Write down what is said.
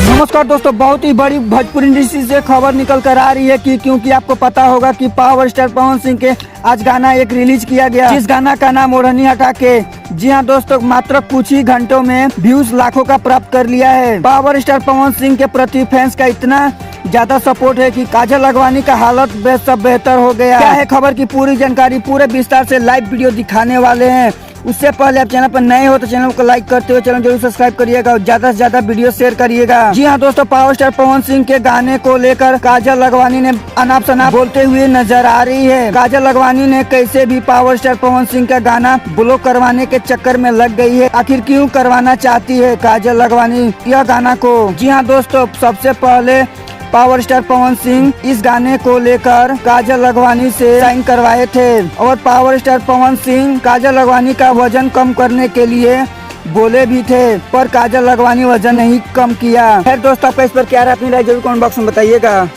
नमस्कार दोस्तों, बहुत ही बड़ी भोजपुरी इंडस्ट्री से खबर निकल कर आ रही है कि क्योंकि आपको पता होगा कि पावर स्टार पवन सिंह के आज गाना एक रिलीज किया गया, जिस गाना का नाम ओढ़नी हटा के। जी हाँ दोस्तों, मात्र कुछ ही घंटों में व्यूज लाखों का प्राप्त कर लिया है। पावर स्टार पवन सिंह के प्रति फैंस का इतना ज्यादा सपोर्ट है कि काजल अगवानी का हालत सब बेहतर हो गया। क्या है खबर की पूरी जानकारी पूरे विस्तार से लाइव वीडियो दिखाने वाले हैं। उससे पहले आप चैनल पर नए हो तो चैनल को लाइक करते हुए चैनल जरूर सब्सक्राइब करिएगा और ज्यादा से ज्यादा वीडियो शेयर करिएगा। जी हाँ दोस्तों, पावर स्टार पवन सिंह के गाने को लेकर काजल अगवानी ने अनाप शनाप बोलते हुए नजर आ रही है। काजल अगवानी ने कैसे भी पावर स्टार पवन सिंह का गाना ब्लॉक करवाने के चक्कर में लग गई है। आखिर क्यों करवाना चाहती है काजल अगवानी यह गाना को? जी हाँ दोस्तों, सबसे पहले पावर स्टार पवन सिंह इस गाने को लेकर काजल अगवानी से साइन करवाए थे और पावर स्टार पवन सिंह काजल अगवानी का वजन कम करने के लिए बोले भी थे, पर काजल अगवानी वजन नहीं कम किया। खैर दोस्तों, आपका इस पर क्या राय, अपनी राय जरूर कमेंट बॉक्स में बताइएगा।